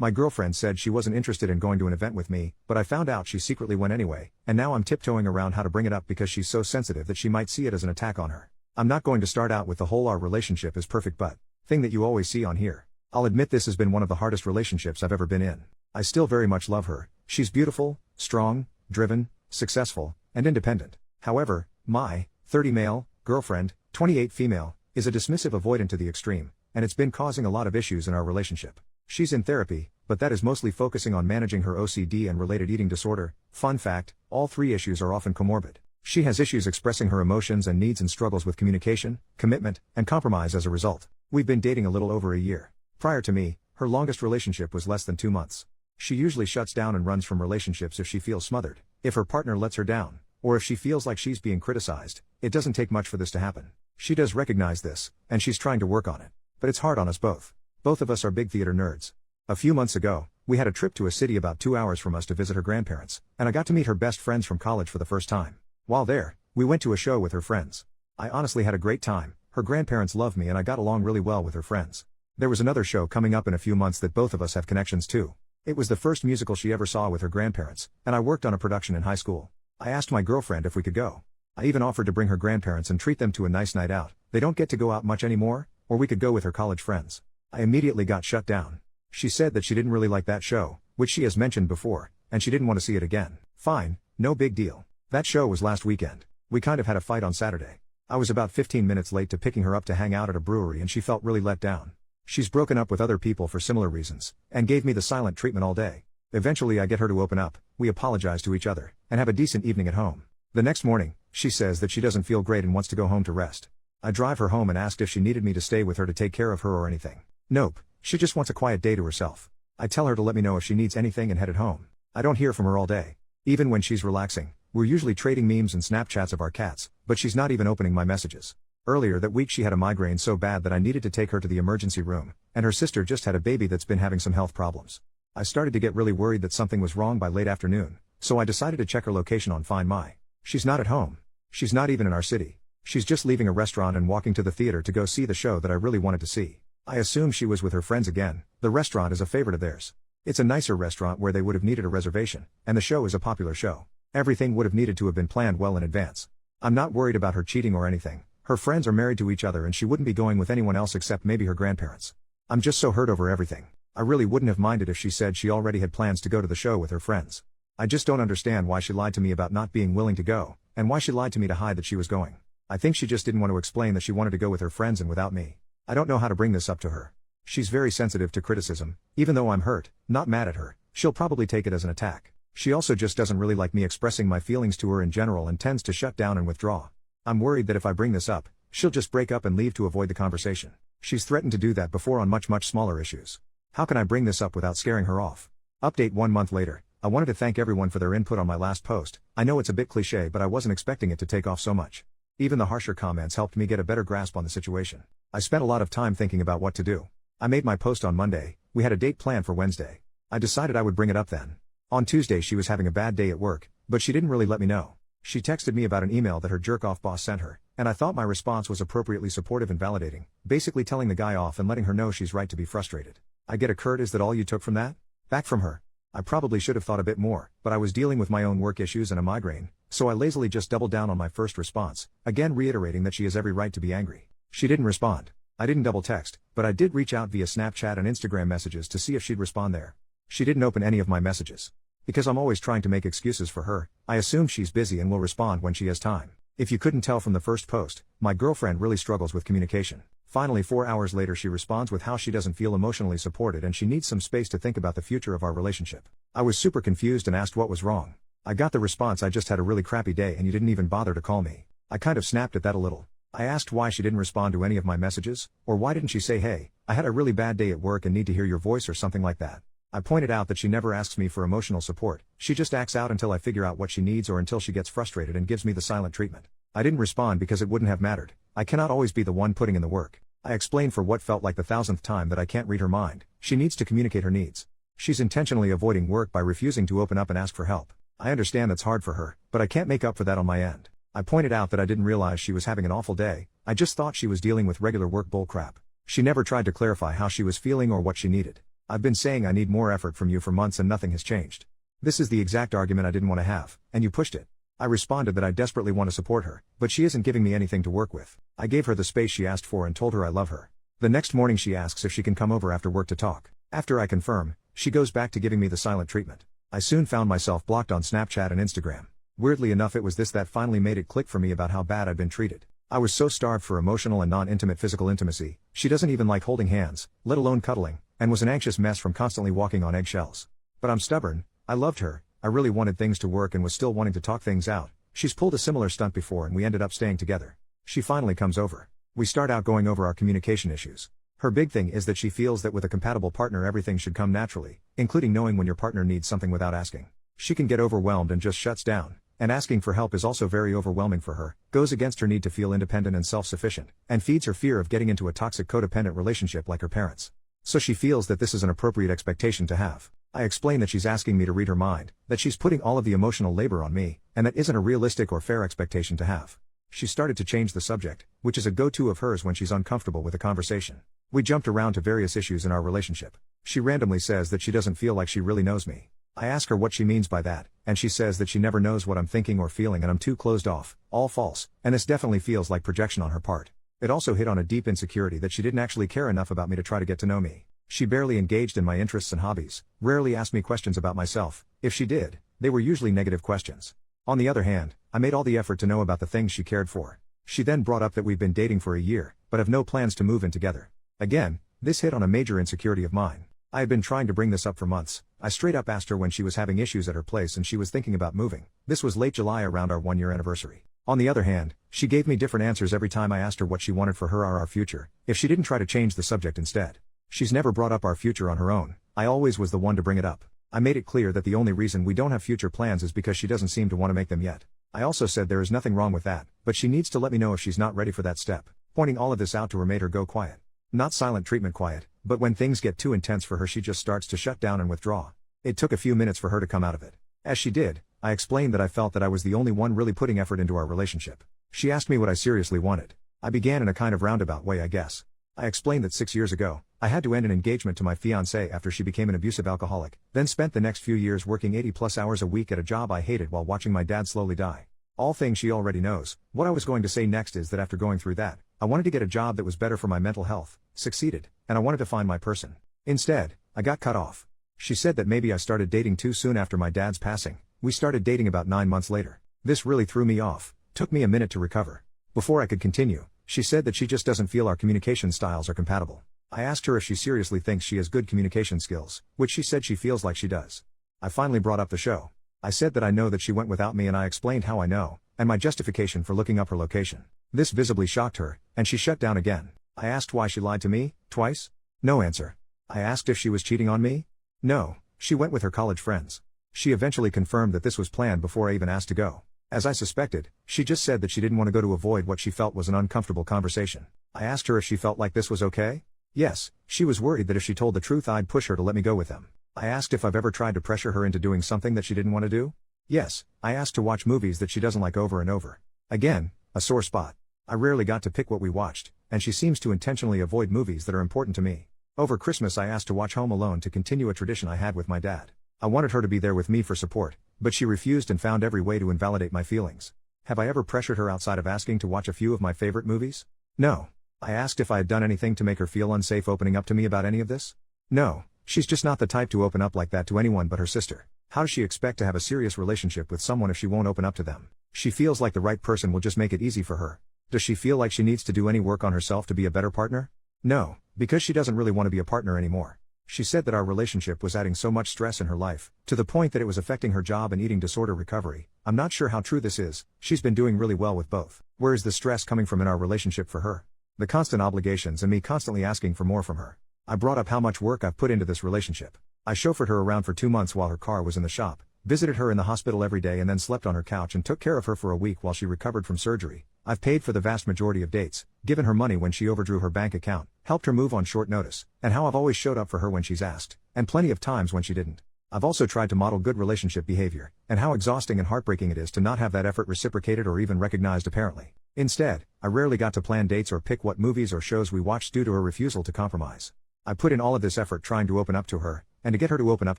My girlfriend said she wasn't interested in going to an event with me, but I found out she secretly went anyway, and now I'm tiptoeing around how to bring it up because she's so sensitive that she might see it as an attack on her. I'm not going to start out with the whole "our relationship is perfect but" thing that you always see on here. I'll admit this has been one of the hardest relationships I've ever been in. I still very much love her. She's beautiful, strong, driven, successful, and independent. However, my 30 male girlfriend, 28 female, is a dismissive avoidant to the extreme, and it's been causing a lot of issues in our relationship. She's in therapy, but that is mostly focusing on managing her OCD and related eating disorder. Fun fact, all three issues are often comorbid. She has issues expressing her emotions and needs and struggles with communication, commitment, and compromise as a result. We've been dating a little over a year. Prior to me, her longest relationship was less than 2 months. She usually shuts down and runs from relationships if she feels smothered, if her partner lets her down, or if she feels like she's being criticized. It doesn't take much for this to happen. She does recognize this, and she's trying to work on it. But it's hard on us both. Both of us are big theater nerds. A few months ago, we had a trip to a city about 2 hours from us to visit her grandparents, and I got to meet her best friends from college for the first time. While there, we went to a show with her friends. I honestly had a great time. Her grandparents love me and I got along really well with her friends. There was another show coming up in a few months that both of us have connections to. It was the first musical she ever saw with her grandparents, and I worked on a production in high school. I asked my girlfriend if we could go. I even offered to bring her grandparents and treat them to a nice night out. They don't get to go out much anymore, or we could go with her college friends. I immediately got shut down. She said that she didn't really like that show, which she has mentioned before, and she didn't want to see it again. Fine, no big deal. That show was last weekend. We kind of had a fight on Saturday. I was about 15 minutes late to picking her up to hang out at a brewery and she felt really let down. She's broken up with other people for similar reasons, and gave me the silent treatment all day. Eventually I get her to open up, we apologize to each other, and have a decent evening at home. The next morning, she says that she doesn't feel great and wants to go home to rest. I drive her home and asked if she needed me to stay with her to take care of her or anything. Nope, she just wants a quiet day to herself. I tell her to let me know if she needs anything and headed home. I don't hear from her all day. Even when she's relaxing, we're usually trading memes and Snapchats of our cats, but she's not even opening my messages. Earlier that week she had a migraine so bad that I needed to take her to the emergency room, and her sister just had a baby that's been having some health problems. I started to get really worried that something was wrong by late afternoon, so I decided to check her location on Find My. She's not at home. She's not even in our city. She's just leaving a restaurant and walking to the theater to go see the show that I really wanted to see. I assume she was with her friends again. The restaurant is a favorite of theirs. It's a nicer restaurant where they would have needed a reservation, and the show is a popular show. Everything would have needed to have been planned well in advance. I'm not worried about her cheating or anything. Her friends are married to each other and she wouldn't be going with anyone else except maybe her grandparents. I'm just so hurt over everything. I really wouldn't have minded if she said she already had plans to go to the show with her friends. I just don't understand why she lied to me about not being willing to go, and why she lied to me to hide that she was going. I think she just didn't want to explain that she wanted to go with her friends and without me. I don't know how to bring this up to her. She's very sensitive to criticism. Even though I'm hurt, not mad at her, she'll probably take it as an attack. She also just doesn't really like me expressing my feelings to her in general and tends to shut down and withdraw. I'm worried that if I bring this up, she'll just break up and leave to avoid the conversation. She's threatened to do that before on much smaller issues. How can I bring this up without scaring her off? Update 1 month later. I wanted to thank everyone for their input on my last post. I know it's a bit cliché, but I wasn't expecting it to take off so much. Even the harsher comments helped me get a better grasp on the situation. I spent a lot of time thinking about what to do. I made my post on Monday. We had a date planned for Wednesday. I decided I would bring it up then. On Tuesday she was having a bad day at work, but she didn't really let me know. She texted me about an email that her jerk-off boss sent her, and I thought my response was appropriately supportive and validating, basically telling the guy off and letting her know she's right to be frustrated. I get a Kurt, is that all you took from that? Back from her. I probably should have thought a bit more, but I was dealing with my own work issues and a migraine, so I lazily just doubled down on my first response, again reiterating that she has every right to be angry. She didn't respond. I didn't double text, but I did reach out via Snapchat and Instagram messages to see if she'd respond there. She didn't open any of my messages. Because I'm always trying to make excuses for her, I assume she's busy and will respond when she has time. If you couldn't tell from the first post, my girlfriend really struggles with communication. Finally 4 hours later she responds with how she doesn't feel emotionally supported and she needs some space to think about the future of our relationship. I was super confused and asked what was wrong. I got the response, I just had a really crappy day and you didn't even bother to call me. I kind of snapped at that a little. I asked why she didn't respond to any of my messages, or why didn't she say, hey, I had a really bad day at work and need to hear your voice or something like that. I pointed out that she never asks me for emotional support. She just acts out until I figure out what she needs or until she gets frustrated and gives me the silent treatment. I didn't respond because it wouldn't have mattered. I cannot always be the one putting in the work. I explained for what felt like the 1000th time that I can't read her mind. She needs to communicate her needs. She's intentionally avoiding work by refusing to open up and ask for help. I understand that's hard for her, but I can't make up for that on my end. I pointed out that I didn't realize she was having an awful day. I just thought she was dealing with regular work bullcrap. She never tried to clarify how she was feeling or what she needed. I've been saying I need more effort from you for months and nothing has changed. This is the exact argument I didn't want to have, and you pushed it. I responded that I desperately want to support her, but she isn't giving me anything to work with. I gave her the space she asked for and told her I love her. The next morning she asks if she can come over after work to talk. After I confirm, she goes back to giving me the silent treatment. I soon found myself blocked on Snapchat and Instagram. Weirdly enough, it was this that finally made it click for me about how bad I'd been treated. I was so starved for emotional and non-intimate physical intimacy. She doesn't even like holding hands, let alone cuddling, and was an anxious mess from constantly walking on eggshells. But I'm stubborn. I loved her. I really wanted things to work and was still wanting to talk things out. She's pulled a similar stunt before and we ended up staying together. She finally comes over. We start out going over our communication issues. Her big thing is that she feels that with a compatible partner everything should come naturally, including knowing when your partner needs something without asking. She can get overwhelmed and just shuts down. And asking for help is also very overwhelming for her, goes against her need to feel independent and self-sufficient, and feeds her fear of getting into a toxic codependent relationship like her parents. So she feels that this is an appropriate expectation to have. I explain that she's asking me to read her mind, that she's putting all of the emotional labor on me, and that isn't a realistic or fair expectation to have. She started to change the subject, which is a go-to of hers when she's uncomfortable with a conversation. We jumped around to various issues in our relationship. She randomly says that she doesn't feel like she really knows me. I ask her what she means by that, and she says that she never knows what I'm thinking or feeling and I'm too closed off, all false, and this definitely feels like projection on her part. It also hit on a deep insecurity that she didn't actually care enough about me to try to get to know me. She barely engaged in my interests and hobbies, rarely asked me questions about myself. If she did, they were usually negative questions. On the other hand, I made all the effort to know about the things she cared for. She then brought up that we've been dating for a year, but have no plans to move in together. Again, this hit on a major insecurity of mine. I had been trying to bring this up for months. I straight up asked her when she was having issues at her place and she was thinking about moving. This was late July around our 1-year anniversary. On the other hand, she gave me different answers every time I asked her what she wanted for her or our future, if she didn't try to change the subject instead. She's never brought up our future on her own. I always was the one to bring it up. I made it clear that the only reason we don't have future plans is because she doesn't seem to want to make them yet. I also said there is nothing wrong with that, but she needs to let me know if she's not ready for that step. Pointing all of this out to her made her go quiet. Not silent treatment quiet, but when things get too intense for her she just starts to shut down and withdraw. It took a few minutes for her to come out of it. As she did, I explained that I felt that I was the only one really putting effort into our relationship. She asked me what I seriously wanted. I began in a kind of roundabout way, I guess. I explained that 6 years ago, I had to end an engagement to my fiancée after she became an abusive alcoholic, then spent the next few years working 80+ hours a week at a job I hated while watching my dad slowly die. All things she already knows. What I was going to say next is that after going through that, I wanted to get a job that was better for my mental health, succeeded, and I wanted to find my person. Instead, I got cut off. She said that maybe I started dating too soon after my dad's passing. We started dating about 9 months later. This really threw me off. Took me a minute to recover. Before I could continue, she said that she just doesn't feel our communication styles are compatible. I asked her if she seriously thinks she has good communication skills, which she said she feels like she does. I finally brought up the show. I said that I know that she went without me and I explained how I know, and my justification for looking up her location. This visibly shocked her, and she shut down again. I asked why she lied to me, twice? No answer. I asked if she was cheating on me? No, she went with her college friends. She eventually confirmed that this was planned before I even asked to go. As I suspected, she just said that she didn't want to go to avoid what she felt was an uncomfortable conversation. I asked her if she felt like this was okay? Yes, she was worried that if she told the truth I'd push her to let me go with them. I asked if I've ever tried to pressure her into doing something that she didn't want to do? Yes, I asked to watch movies that she doesn't like over and over. Again, a sore spot. I rarely got to pick what we watched, and she seems to intentionally avoid movies that are important to me. Over Christmas I asked to watch Home Alone to continue a tradition I had with my dad. I wanted her to be there with me for support, but she refused and found every way to invalidate my feelings. Have I ever pressured her outside of asking to watch a few of my favorite movies? No. I asked if I had done anything to make her feel unsafe opening up to me about any of this? No, she's just not the type to open up like that to anyone but her sister. How does she expect to have a serious relationship with someone if she won't open up to them? She feels like the right person will just make it easy for her. Does she feel like she needs to do any work on herself to be a better partner? No, because she doesn't really want to be a partner anymore. She said that our relationship was adding so much stress in her life, to the point that it was affecting her job and eating disorder recovery. I'm not sure how true this is. She's been doing really well with both. Where is the stress coming from in our relationship for her? The constant obligations and me constantly asking for more from her. I brought up how much work I've put into this relationship. I chauffeured her around for 2 months while her car was in the shop, visited her in the hospital every day and then slept on her couch and took care of her for a week while she recovered from surgery. I've paid for the vast majority of dates, given her money when she overdrew her bank account, helped her move on short notice, and how I've always showed up for her when she's asked, and plenty of times when she didn't. I've also tried to model good relationship behavior, and how exhausting and heartbreaking it is to not have that effort reciprocated or even recognized apparently. Instead, I rarely got to plan dates or pick what movies or shows we watched due to her refusal to compromise. I put in all of this effort trying to open up to her, and to get her to open up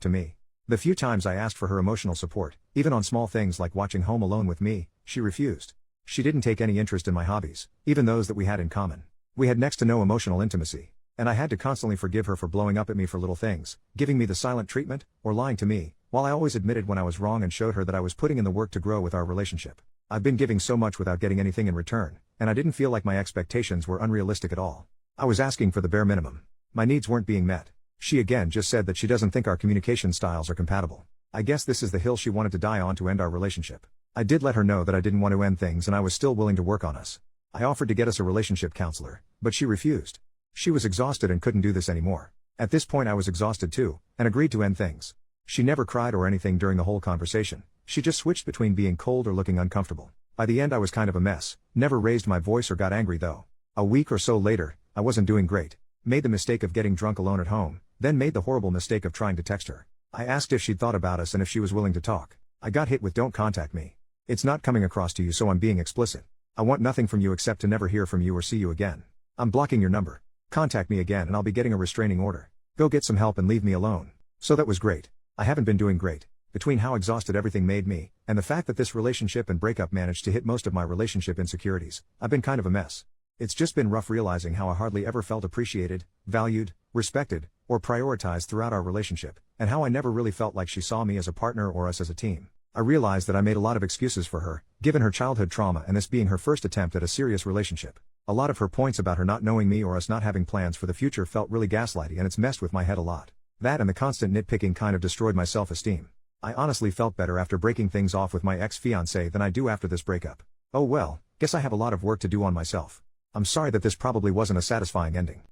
to me. The few times I asked for her emotional support, even on small things like watching Home Alone with me, she refused. She didn't take any interest in my hobbies, even those that we had in common. We had next to no emotional intimacy, and I had to constantly forgive her for blowing up at me for little things, giving me the silent treatment, or lying to me, while I always admitted when I was wrong and showed her that I was putting in the work to grow with our relationship. I've been giving so much without getting anything in return, and I didn't feel like my expectations were unrealistic at all. I was asking for the bare minimum. My needs weren't being met. She again just said that she doesn't think our communication styles are compatible. I guess this is the hill she wanted to die on to end our relationship. I did let her know that I didn't want to end things and I was still willing to work on us. I offered to get us a relationship counselor, but she refused. She was exhausted and couldn't do this anymore. At this point I was exhausted too, and agreed to end things. She never cried or anything during the whole conversation. She just switched between being cold or looking uncomfortable. By the end I was kind of a mess, never raised my voice or got angry though. A week or so later, I wasn't doing great. Made the mistake of getting drunk alone at home, then made the horrible mistake of trying to text her. I asked if she'd thought about us and if she was willing to talk. I got hit with "don't contact me. It's not coming across to you, so I'm being explicit. I want nothing from you except to never hear from you or see you again. I'm blocking your number. Contact me again and I'll be getting a restraining order. Go get some help and leave me alone." So that was great. I haven't been doing great. Between how exhausted everything made me, and the fact that this relationship and breakup managed to hit most of my relationship insecurities, I've been kind of a mess. It's just been rough realizing how I hardly ever felt appreciated, valued, respected, or prioritized throughout our relationship, and how I never really felt like she saw me as a partner or us as a team. I realized that I made a lot of excuses for her, given her childhood trauma and this being her first attempt at a serious relationship. A lot of her points about her not knowing me or us not having plans for the future felt really gaslighty, and it's messed with my head a lot. That and the constant nitpicking kind of destroyed my self-esteem. I honestly felt better after breaking things off with my ex-fiancé than I do after this breakup. Oh well, guess I have a lot of work to do on myself. I'm sorry that this probably wasn't a satisfying ending.